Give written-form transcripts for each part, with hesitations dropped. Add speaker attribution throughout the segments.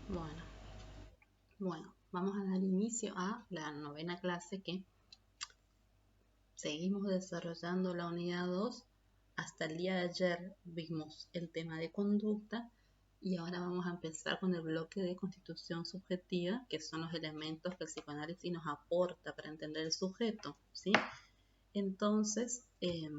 Speaker 1: Bueno, vamos a dar inicio a la 9ª clase que seguimos desarrollando la unidad 2. Hasta el día de ayer vimos el tema de conducta y ahora vamos a empezar con el bloque de constitución subjetiva, que son los elementos que el psicoanálisis nos aporta para entender el sujeto, ¿sí? Entonces, de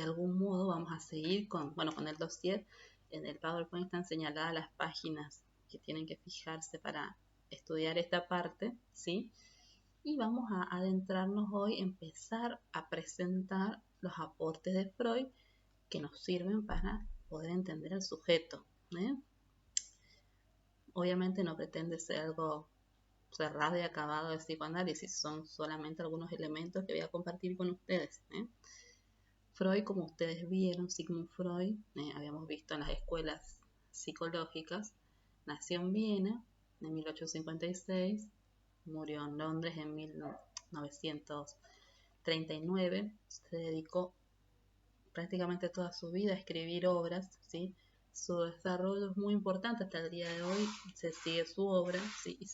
Speaker 1: algún modo vamos a seguir con el dossier. En el PowerPoint están señaladas las páginas que tienen que fijarse para estudiar esta parte, ¿sí? Y vamos a adentrarnos hoy, empezar a presentar los aportes de Freud que nos sirven para poder entender al sujeto, ¿eh? Obviamente no pretende ser algo cerrado y acabado de psicoanálisis, son solamente algunos elementos que voy a compartir con ustedes, ¿eh? Freud, como ustedes vieron, Sigmund Freud, habíamos visto en las escuelas psicológicas, nació en Viena en 1856, murió en Londres en 1939, se dedicó prácticamente toda su vida a escribir obras, ¿sí? Su desarrollo es muy importante hasta el día de hoy, se sigue su obra, ¿sí? y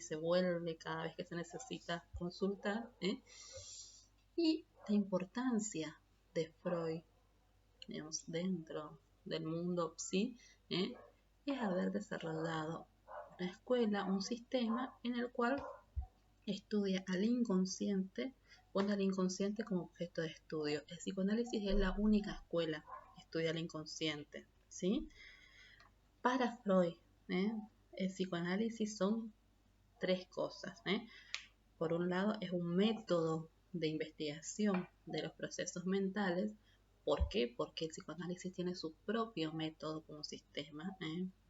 Speaker 1: se vuelve cada vez que se necesita consultar, ¿eh? Y la importancia de Freud, digamos, dentro del mundo psi, es haber desarrollado una escuela, un sistema en el cual estudia al inconsciente, pone al inconsciente como objeto de estudio. El psicoanálisis es la única escuela que estudia al inconsciente, ¿sí? Para Freud, el psicoanálisis son tres cosas, Por un lado, es un método de investigación de los procesos mentales. ¿Por qué? Porque el psicoanálisis tiene su propio método como sistema,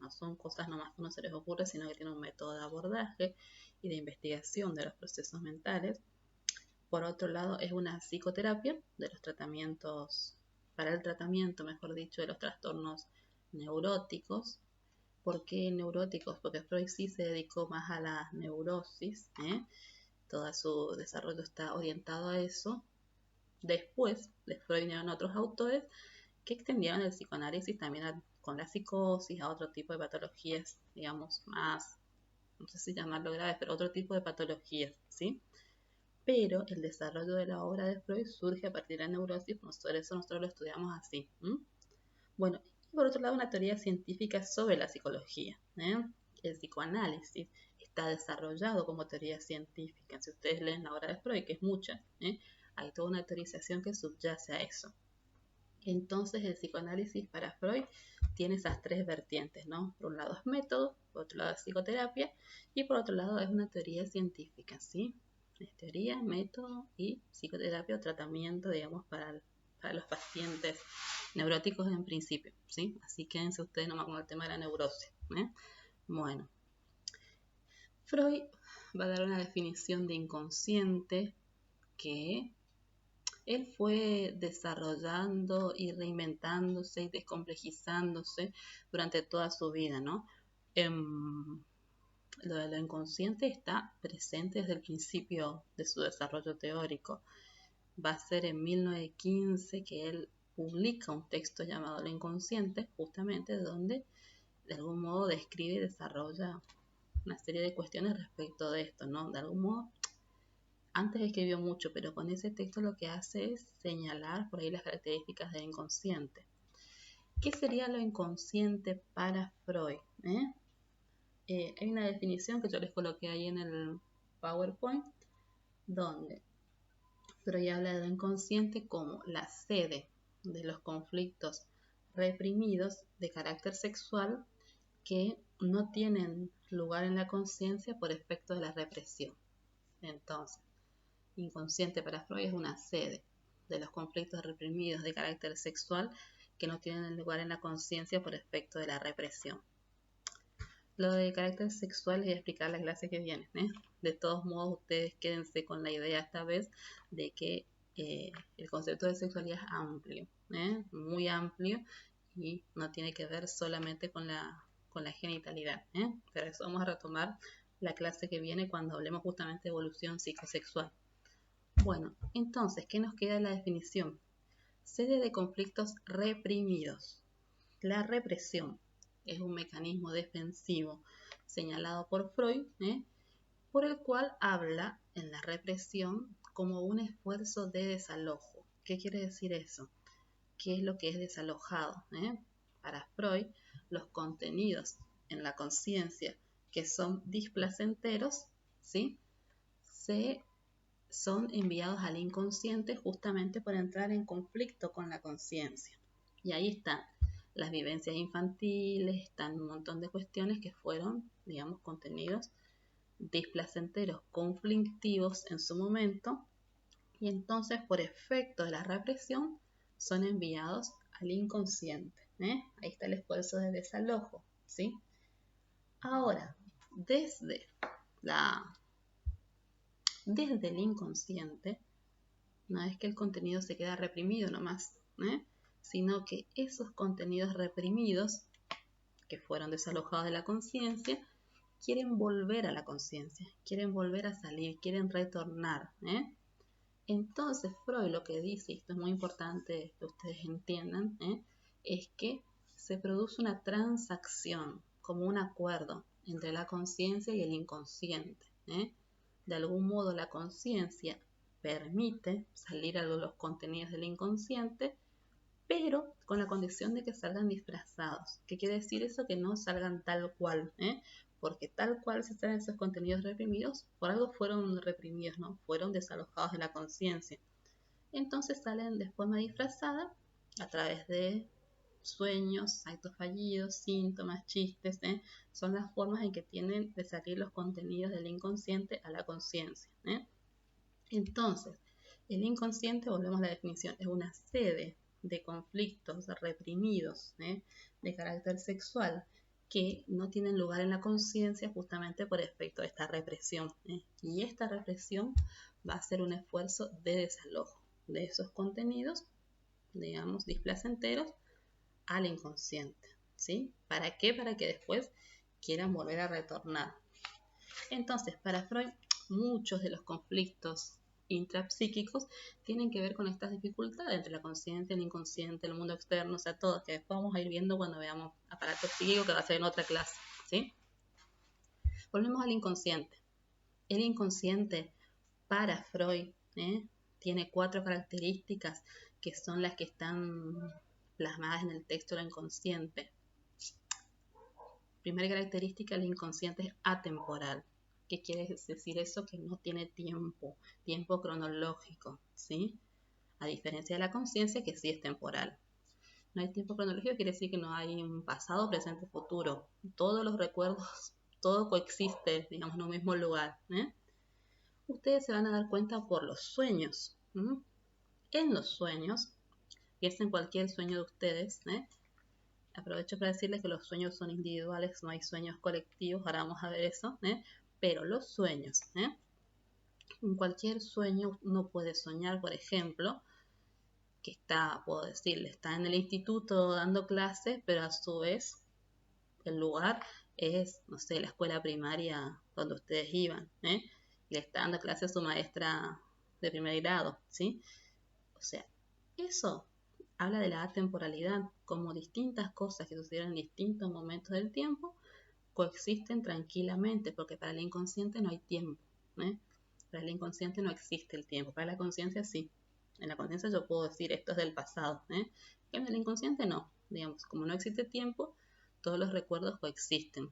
Speaker 1: no son cosas nomás que uno se les ocurre, sino que tiene un método de abordaje y de investigación de los procesos mentales. Por otro lado, es una psicoterapia de los tratamientos, para el tratamiento, mejor dicho, de los trastornos neuróticos. ¿Por qué neuróticos? Porque Freud sí se dedicó más a la neurosis, todo su desarrollo está orientado a eso. Después de Freud vinieron otros autores que extendieron el psicoanálisis también con la psicosis, a otro tipo de patologías, digamos, más, no sé si llamarlo graves, pero otro tipo de patologías, ¿sí? Pero el desarrollo de la obra de Freud surge a partir de la neurosis, por eso nosotros lo estudiamos así. Bueno, y por otro lado, una teoría científica sobre la psicología, El psicoanálisis está desarrollado como teoría científica. Si ustedes leen la obra de Freud, que es mucha, hay toda una teorización que subyace a eso. Entonces, el psicoanálisis para Freud tiene esas tres vertientes, ¿no? Por un lado es método, por otro lado es psicoterapia y por otro lado es una teoría científica, ¿sí? Es teoría, método y psicoterapia o tratamiento, digamos, para los pacientes neuróticos en principio, ¿sí? Así quédense ustedes nomás con el tema de la neurosis, Bueno, Freud va a dar una definición de inconsciente que él fue desarrollando y reinventándose y descomplejizándose durante toda su vida, ¿no? Lo de lo inconsciente está presente desde el principio de su desarrollo teórico. Va a ser en 1915 que él publica un texto llamado Lo inconsciente, justamente donde de algún modo describe y desarrolla una serie de cuestiones respecto de esto, ¿no? De algún modo, antes escribió mucho, pero con ese texto lo que hace es señalar por ahí las características del inconsciente. ¿Qué sería lo inconsciente para Freud? Hay una definición que yo les coloqué ahí en el PowerPoint, donde Freud habla de lo inconsciente como la sede de los conflictos reprimidos de carácter sexual que no tienen lugar en la conciencia por efecto de la represión. Entonces, inconsciente para Freud es una sede de los conflictos reprimidos de carácter sexual que no tienen lugar en la conciencia por efecto de la represión. Lo de carácter sexual les voy a explicar la clase que viene, De todos modos, ustedes quédense con la idea esta vez de que el concepto de sexualidad es amplio, muy amplio y no tiene que ver solamente con la genitalidad, Pero eso vamos a retomar la clase que viene cuando hablemos justamente de evolución psicosexual. Bueno, entonces, ¿qué nos queda en la definición? Sede de conflictos reprimidos. La represión es un mecanismo defensivo señalado por Freud, por el cual habla en la represión como un esfuerzo de desalojo. ¿Qué quiere decir eso? ¿Qué es lo que es desalojado? Para Freud, los contenidos en la conciencia que son displacenteros, ¿sí? Son enviados al inconsciente justamente por entrar en conflicto con la conciencia. Y ahí están las vivencias infantiles, están un montón de cuestiones que fueron, digamos, contenidos displacenteros, conflictivos en su momento, y entonces por efecto de la represión son enviados al inconsciente. Ahí está el esfuerzo de desalojo, ¿sí? Ahora, desde el inconsciente, no es que el contenido se queda reprimido nomás, sino que esos contenidos reprimidos que fueron desalojados de la conciencia quieren volver a la conciencia, quieren volver a salir, quieren retornar. Entonces Freud lo que dice, y esto es muy importante que ustedes entiendan, es que se produce una transacción, como un acuerdo entre la conciencia y el inconsciente. De algún modo la conciencia permite salir a los contenidos del inconsciente, pero con la condición de que salgan disfrazados. ¿Qué quiere decir eso? Que no salgan tal cual, porque tal cual si salen esos contenidos reprimidos, por algo fueron reprimidos, ¿no? Fueron desalojados de la conciencia. Entonces salen de forma disfrazada a través de sueños, actos fallidos, síntomas, chistes, son las formas en que tienen de salir los contenidos del inconsciente a la conciencia. Entonces, el inconsciente, volvemos a la definición, es una sede de conflictos reprimidos de carácter sexual que no tienen lugar en la conciencia justamente por efecto de esta represión. Y esta represión va a ser un esfuerzo de desalojo de esos contenidos, digamos, displacenteros al inconsciente. ¿Sí? ¿Para qué? Para que después quieran volver a retornar. Entonces, para Freud, muchos de los conflictos intrapsíquicos tienen que ver con estas dificultades entre la conciencia, el inconsciente, el mundo externo, o sea, todos, que después vamos a ir viendo cuando veamos aparato psíquico, que va a ser en otra clase, ¿sí? Volvemos al inconsciente. El inconsciente, para Freud, tiene 4 características que son las que están plasmadas en el texto del inconsciente. Primera característica, el inconsciente es atemporal. ¿Qué quiere decir eso? Que no tiene tiempo cronológico, ¿sí? A diferencia de la conciencia, que sí es temporal. No hay tiempo cronológico, quiere decir que no hay un pasado, presente, futuro. Todos los recuerdos, todo coexiste, digamos, en un mismo lugar. Ustedes se van a dar cuenta por los sueños. En los sueños, piensen cualquier sueño de ustedes, aprovecho para decirles que los sueños son individuales, no hay sueños colectivos, ahora vamos a ver eso, pero los sueños, en cualquier sueño uno puede soñar, por ejemplo, que está en el instituto dando clases, pero a su vez el lugar es, no sé, la escuela primaria donde ustedes iban, y le está dando clases a su maestra de primer grado, ¿sí? O sea, eso habla de la atemporalidad, como distintas cosas que sucedieron en distintos momentos del tiempo coexisten tranquilamente, porque para el inconsciente no hay tiempo. Para el inconsciente no existe el tiempo, para la conciencia sí. En la conciencia yo puedo decir esto es del pasado, en el inconsciente no. Digamos, como no existe tiempo, todos los recuerdos coexisten.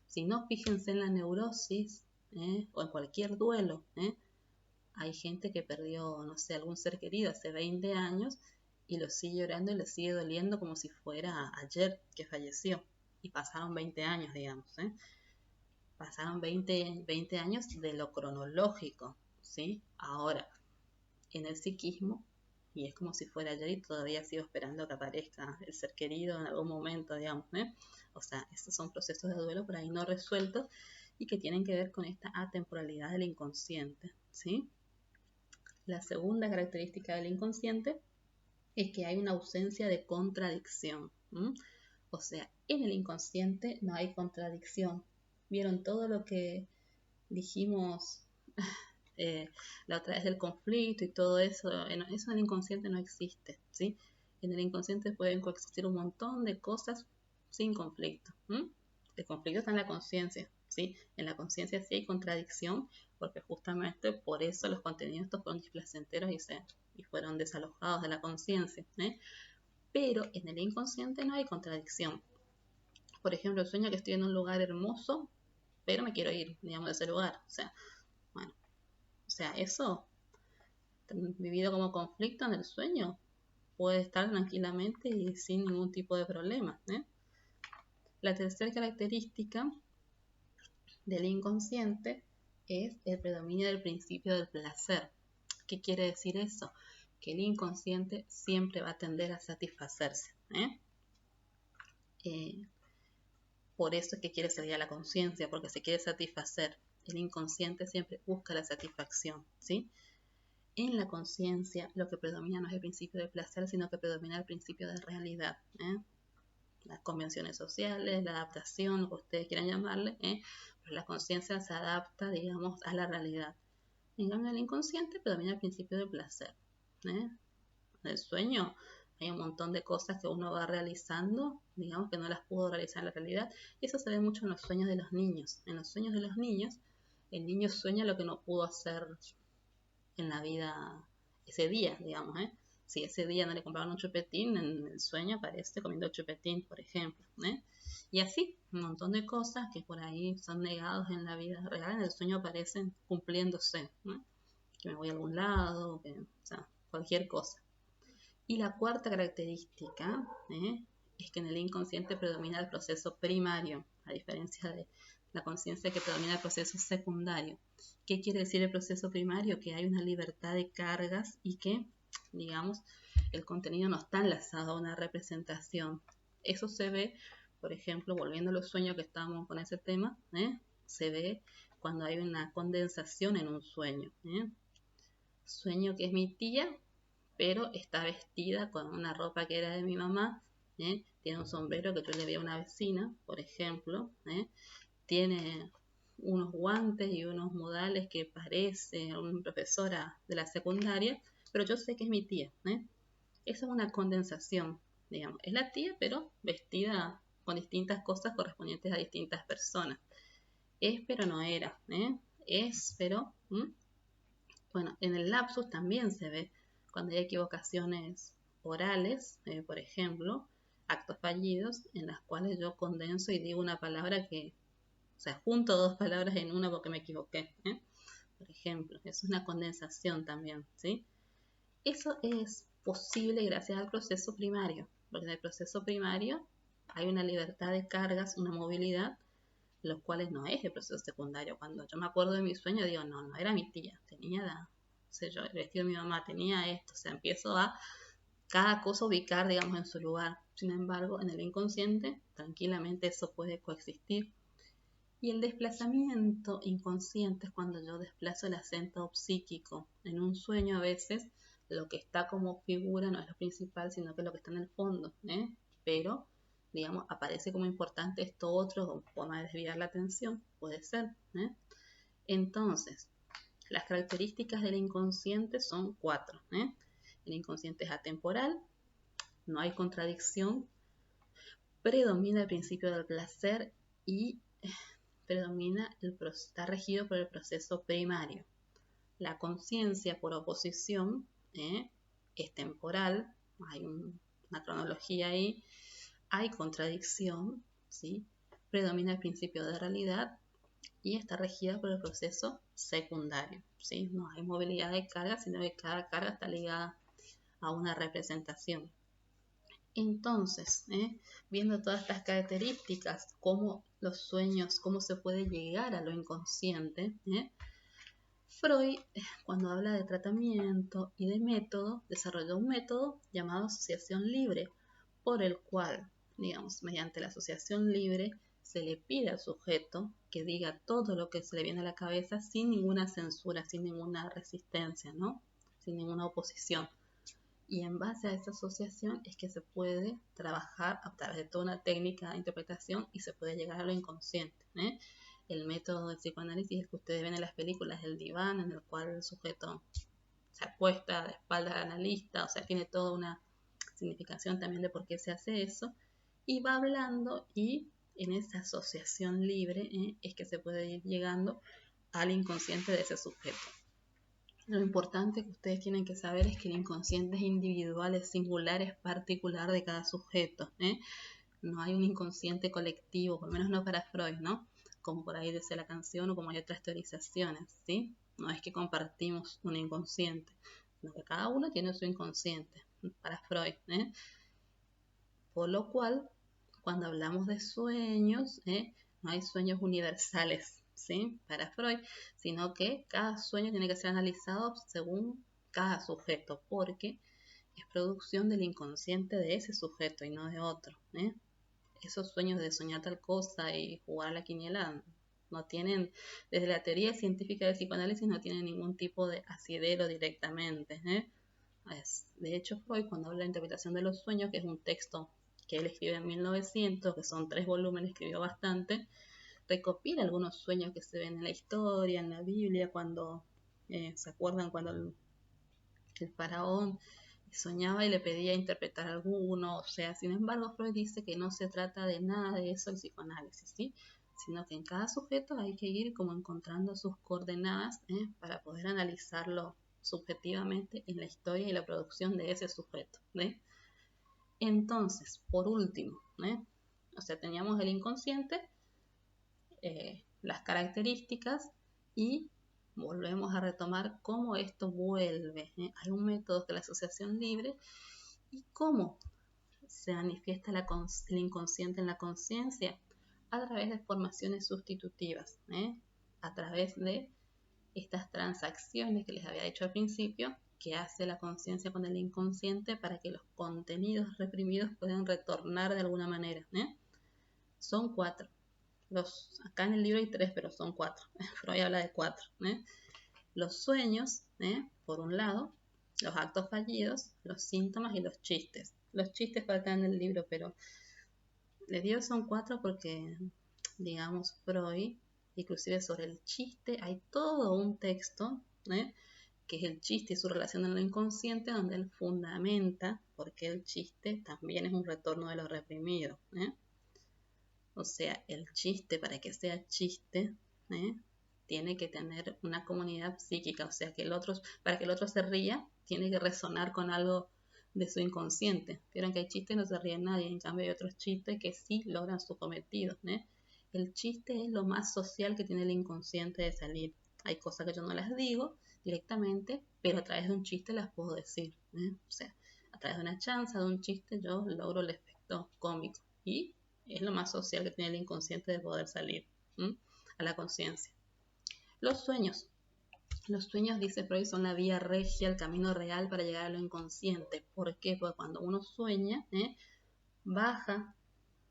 Speaker 1: Si no, fíjense en la neurosis o en cualquier duelo. Hay gente que perdió, no sé, algún ser querido hace 20 años y lo sigue llorando y le sigue doliendo como si fuera ayer que falleció. Y pasaron 20 años, digamos. Pasaron 20 años de lo cronológico, ¿sí? Ahora, en el psiquismo, y es como si fuera ayer y todavía sigo esperando que aparezca el ser querido en algún momento, digamos. O sea, estos son procesos de duelo por ahí no resueltos y que tienen que ver con esta atemporalidad del inconsciente, ¿sí? La segunda característica del inconsciente es que hay una ausencia de contradicción. O sea, en el inconsciente no hay contradicción. ¿Vieron todo lo que dijimos la otra vez del conflicto y todo eso? Eso en el inconsciente no existe, ¿sí? En el inconsciente pueden coexistir un montón de cosas sin conflicto. El conflicto está en la conciencia, ¿sí? En la conciencia sí hay contradicción, porque justamente por eso los contenidos estos fueron displacenteros y fueron desalojados de la conciencia, pero en el inconsciente no hay contradicción. Por ejemplo, el sueño que estoy en un lugar hermoso, pero me quiero ir, digamos, de ese lugar. Bueno, eso vivido como conflicto en el sueño puede estar tranquilamente y sin ningún tipo de problema. La tercera característica del inconsciente es el predominio del principio del placer. ¿Qué quiere decir eso? Que el inconsciente siempre va a tender a satisfacerse. Por eso es que quiere salir a la conciencia, porque se quiere satisfacer. El inconsciente siempre busca la satisfacción, ¿sí? En la conciencia lo que predomina no es el principio de placer, sino que predomina el principio de realidad. Las convenciones sociales, la adaptación, lo que ustedes quieran llamarle, pero la conciencia se adapta, digamos, a la realidad. En cambio, el inconsciente predomina el principio de placer. En el sueño hay un montón de cosas que uno va realizando, digamos, que no las pudo realizar en la realidad, y eso se ve mucho en los sueños de los niños. En los sueños de los niños, el niño sueña lo que no pudo hacer en la vida ese día, digamos, Si ese día no le compraban un chupetín, en el sueño aparece comiendo chupetín, por ejemplo, Y así, un montón de cosas que por ahí son negados en la vida real, en el sueño aparecen cumpliéndose, Que me voy a algún lado, cualquier cosa. Y la cuarta característica es que en el inconsciente predomina el proceso primario, a diferencia de la conciencia que predomina el proceso secundario. ¿Qué quiere decir el proceso primario? Que hay una libertad de cargas y que, digamos, el contenido no está enlazado a una representación. Eso se ve, por ejemplo, volviendo a los sueños que estábamos con ese tema, se ve cuando hay una condensación en un sueño. Sueño que es mi tía, pero está vestida con una ropa que era de mi mamá, tiene un sombrero que yo le vi a una vecina, por ejemplo, tiene unos guantes y unos modales que parece una profesora de la secundaria, pero yo sé que es mi tía. Eso es una condensación, digamos. Es la tía, pero vestida con distintas cosas correspondientes a distintas personas. Es, pero no era. Es, pero... Bueno, en el lapsus también se ve cuando hay equivocaciones orales, por ejemplo, actos fallidos, en las cuales yo condenso y digo una palabra junto dos palabras en una porque me equivoqué. Por ejemplo, eso es una condensación también, ¿sí? Eso es posible gracias al proceso primario, porque en el proceso primario hay una libertad de cargas, una movilidad, los cuales no es el proceso secundario. Cuando yo me acuerdo de mi sueño, digo, no era mi tía, tenía el vestido de mi mamá, tenía esto, empiezo a cada cosa ubicar, digamos, en su lugar. Sin embargo, en el inconsciente, tranquilamente eso puede coexistir. Y el desplazamiento inconsciente es cuando yo desplazo el acento psíquico. En un sueño a veces lo que está como figura no es lo principal, sino que es lo que está en el fondo, pero digamos, aparece como importante esto otro, como forma de desviar la atención, puede ser. Entonces, las características del inconsciente son 4. El inconsciente es atemporal, no hay contradicción, predomina el principio del placer y está regido por el proceso primario. La conciencia, por oposición, es temporal, hay una cronología ahí, hay contradicción, ¿sí? Predomina el principio de realidad y está regida por el proceso secundario, ¿sí? No hay movilidad de carga, sino que cada carga está ligada a una representación. Entonces, viendo todas estas características, cómo los sueños, cómo se puede llegar a lo inconsciente, Freud, cuando habla de tratamiento y de método, desarrolló un método llamado asociación libre, por el cual, digamos, mediante la asociación libre, se le pide al sujeto que diga todo lo que se le viene a la cabeza sin ninguna censura, sin ninguna resistencia, ¿no? Sin ninguna oposición. Y en base a esa asociación es que se puede trabajar a través de toda una técnica de interpretación y se puede llegar a lo inconsciente. El método del psicoanálisis es que ustedes ven en las películas el diván en el cual el sujeto se acuesta de espaldas al analista, o sea, tiene toda una significación también de por qué se hace eso. y va hablando, y en esa asociación libre es que se puede ir llegando al inconsciente de ese sujeto. Lo importante que ustedes tienen que saber es que el inconsciente es individual, es singular, es particular de cada sujeto. No hay un inconsciente colectivo, por lo menos no para Freud, ¿no? Como por ahí dice la canción o como hay otras teorizaciones, ¿sí? No es que compartimos un inconsciente, sino que cada uno tiene su inconsciente para Freud, Por lo cual, cuando hablamos de sueños, no hay sueños universales, ¿sí? Para Freud, sino que cada sueño tiene que ser analizado según cada sujeto, porque es producción del inconsciente de ese sujeto y no de otro, Esos sueños de soñar tal cosa y jugar a la quiniela no tienen, desde la teoría científica del psicoanálisis, no tienen ningún tipo de asidero directamente, De hecho, Freud, cuando habla de la interpretación de los sueños, que es un texto que él escribe en 1900, que son 3 volúmenes, escribió bastante, recopila algunos sueños que se ven en la historia, en la Biblia, cuando se acuerdan cuando el faraón soñaba y le pedía interpretar alguno, o sea, sin embargo, Freud dice que no se trata de nada de eso el psicoanálisis, ¿sí? Sino que en cada sujeto hay que ir como encontrando sus coordenadas para poder analizarlo subjetivamente en la historia y la producción de ese sujeto, Entonces, por último, o sea, teníamos el inconsciente, las características y volvemos a retomar cómo esto vuelve. Hay un método que es la asociación libre y cómo se manifiesta el inconsciente en la conciencia a través de formaciones sustitutivas, a través de estas transacciones que les había dicho al principio, que hace la conciencia con el inconsciente para que los contenidos reprimidos puedan retornar de alguna manera. Son 4. Acá en el libro hay 3, pero son 4. Freud habla de 4. Los sueños, por un lado, los actos fallidos, los síntomas y los chistes. Los chistes faltan en el libro, pero les digo son 4 porque, digamos, Freud, inclusive sobre el chiste, hay todo un texto, que es el chiste y su relación en lo inconsciente, donde él fundamenta por qué el chiste también es un retorno de lo reprimido. O sea, el chiste, para que sea chiste, tiene que tener una comunidad psíquica, o sea, para que el otro se ría, tiene que resonar con algo de su inconsciente. Vieron que hay chistes y no se ríe nadie, en cambio hay otros chistes que sí logran su cometido. El chiste es lo más social que tiene el inconsciente de salir. Hay cosas que yo no las digo directamente, pero a través de un chiste las puedo decir. O sea, a través de una chanza, de un chiste, yo logro el efecto cómico. Y es lo más social que tiene el inconsciente de poder salir a la conciencia. Los sueños. Los sueños, dice Freud, son la vía regia, el camino real para llegar a lo inconsciente. ¿Por qué? Porque cuando uno sueña, baja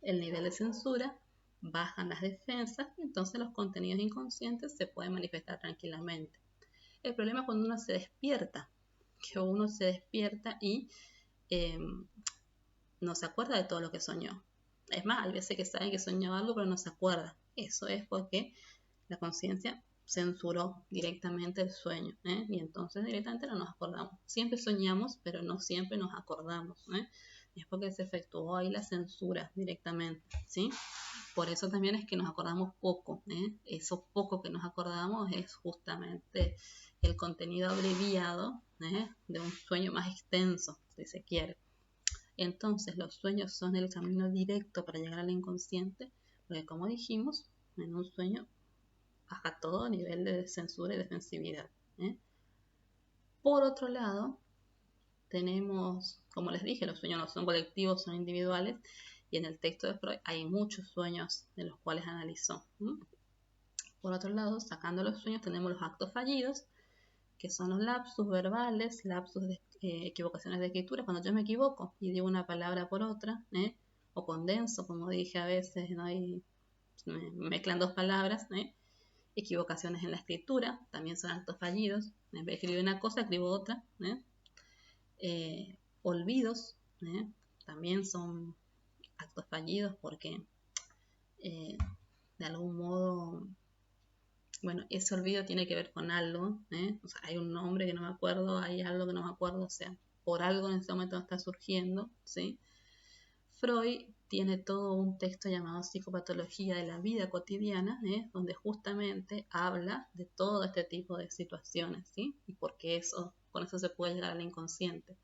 Speaker 1: el nivel de censura, bajan las defensas, y entonces los contenidos inconscientes se pueden manifestar tranquilamente. El problema es cuando uno se despierta, que uno se despierta y no se acuerda de todo lo que soñó. Es más, hay veces que sabe que soñó algo, pero no se acuerda. Eso es porque la conciencia censuró directamente el sueño, y entonces directamente no nos acordamos. Siempre soñamos, pero no siempre nos acordamos, es porque se efectuó ahí la censura directamente, ¿sí? Por eso también es que nos acordamos poco, Eso poco que nos acordamos es justamente el contenido abreviado, de un sueño más extenso, si se quiere. Entonces los sueños son el camino directo para llegar al inconsciente, porque como dijimos, en un sueño baja todo a nivel de censura y defensividad. Por otro lado, tenemos, como les dije, los sueños no son colectivos, son individuales, y en el texto de Freud hay muchos sueños de los cuales analizó. Por otro lado, sacando los sueños, tenemos los actos fallidos, que son los lapsus verbales, lapsus de equivocaciones de escritura, cuando yo me equivoco y digo una palabra por otra, o condenso, como dije a veces, ¿no? Y me mezclan 2 palabras, equivocaciones en la escritura, también son actos fallidos, en vez de escribir una cosa, escribo otra, olvidos, también son actos fallidos porque de algún modo, bueno, ese olvido tiene que ver con algo, o sea, hay un nombre que no me acuerdo, hay algo que no me acuerdo, o sea, por algo en ese momento está surgiendo, ¿sí? Freud tiene todo un texto llamado Psicopatología de la vida cotidiana, donde justamente habla de todo este tipo de situaciones, ¿sí? Y porque eso, con eso se puede llegar al inconsciente.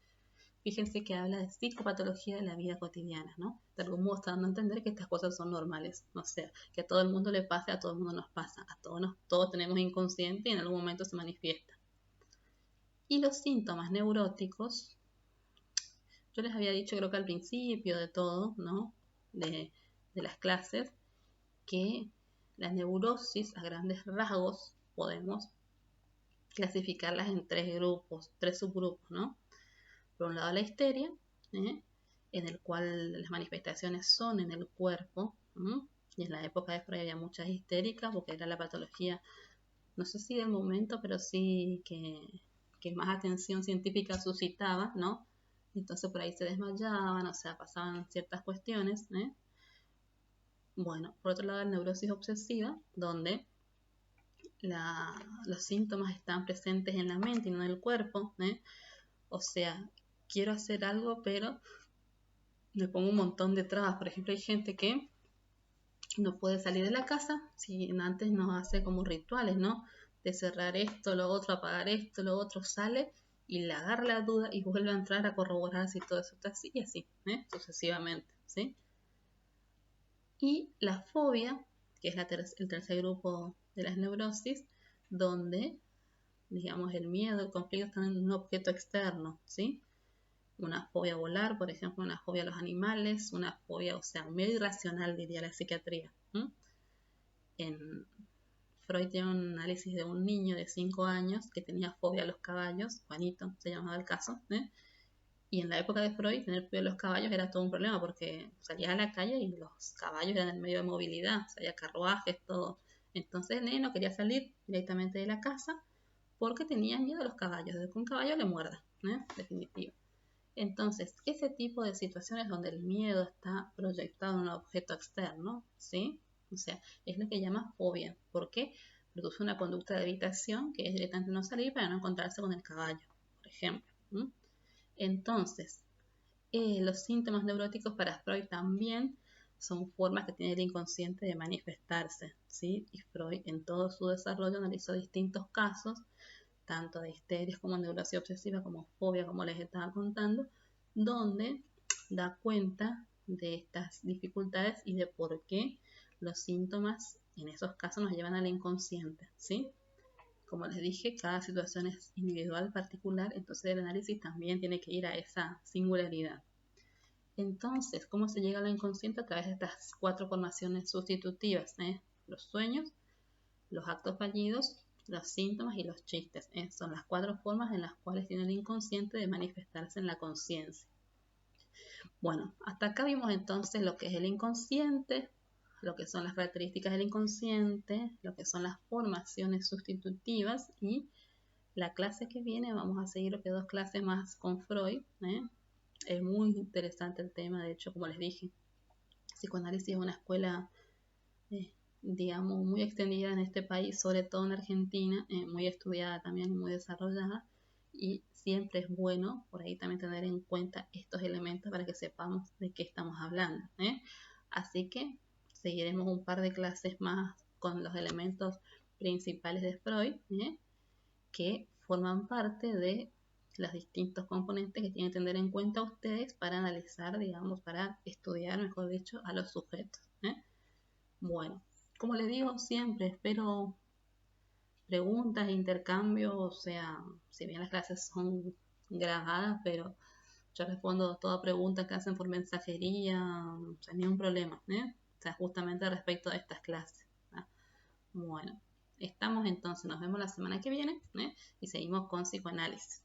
Speaker 1: Fíjense que habla de psicopatología de la vida cotidiana, ¿no? De algún modo está dando a entender que estas cosas son normales, o sea, que a todo el mundo le pasa, a todo el mundo nos pasa, todos tenemos inconsciente y en algún momento se manifiesta. Y los síntomas neuróticos, yo les había dicho creo que al principio de todo, ¿no? De las clases, que la neurosis a grandes rasgos podemos clasificarlas en tres subgrupos, ¿no? Por un lado la histeria, en el cual las manifestaciones son en el cuerpo, y en la época de Freud había muchas histéricas porque era la patología, no sé si del momento, pero sí que más atención científica suscitaba, ¿no? Entonces por ahí se desmayaban, o sea, pasaban ciertas cuestiones, Bueno, por otro lado, la neurosis obsesiva, donde los síntomas están presentes en la mente y no en el cuerpo, O sea, quiero hacer algo, pero me pongo un montón de trabas. Por ejemplo, hay gente que no puede salir de la casa si antes nos hace como rituales, ¿no? De cerrar esto, lo otro, apagar esto, lo otro, sale y le agarra la duda y vuelve a entrar a corroborar si todo eso está así y así, sucesivamente, ¿sí? Y la fobia, que es el tercer grupo de las neurosis, donde, digamos, el miedo, el conflicto están en un objeto externo, ¿sí? Una fobia a volar, por ejemplo, una fobia a los animales, una fobia, o sea, un miedo irracional, diría la psiquiatría. En Freud tiene un análisis de un niño de 5 años que tenía fobia a los caballos, Juanito se llamaba el caso, y en la época de Freud tener fobia a los caballos era todo un problema porque salías a la calle y los caballos eran el medio de movilidad, o sea, había carruajes, todo. Entonces el nene no quería salir directamente de la casa porque tenía miedo a los caballos, de que un caballo le muerda, definitivo. Entonces, ese tipo de situaciones donde el miedo está proyectado en un objeto externo, ¿sí? O sea, es lo que llama fobia. ¿Por qué? Produce una conducta de evitación que es directamente no salir para no encontrarse con el caballo, por ejemplo. Entonces, los síntomas neuróticos para Freud también son formas que tiene el inconsciente de manifestarse, ¿sí? Y Freud en todo su desarrollo analizó distintos casos tanto de histeria como neurosis obsesiva, como fobia, como les estaba contando, donde da cuenta de estas dificultades y de por qué los síntomas en esos casos nos llevan al inconsciente, ¿sí? Como les dije, cada situación es individual, particular, entonces el análisis también tiene que ir a esa singularidad. Entonces, ¿cómo se llega al inconsciente? A través de estas 4 formaciones sustitutivas, los sueños, los actos fallidos, los síntomas y los chistes. Son las 4 formas en las cuales tiene el inconsciente de manifestarse en la conciencia. Bueno, hasta acá vimos entonces lo que es el inconsciente, lo que son las características del inconsciente, lo que son las formaciones sustitutivas y la clase que viene vamos a seguir lo que 2 clases más con Freud. Es muy interesante el tema, de hecho, como les dije, psicoanálisis es una escuela digamos, muy extendida en este país, sobre todo en Argentina, muy estudiada también y muy desarrollada, y siempre es bueno por ahí también tener en cuenta estos elementos para que sepamos de qué estamos hablando. Así que seguiremos un par de clases más con los elementos principales de Freud, que forman parte de los distintos componentes que tienen que tener en cuenta ustedes para analizar, digamos, para estudiar, mejor dicho, a los sujetos. Bueno, como les digo, siempre espero preguntas, intercambios, o sea, si bien las clases son grabadas, pero yo respondo toda pregunta que hacen por mensajería, sin ningún problema, O sea, justamente respecto a estas clases. Bueno, estamos entonces, nos vemos la semana que viene, y seguimos con psicoanálisis.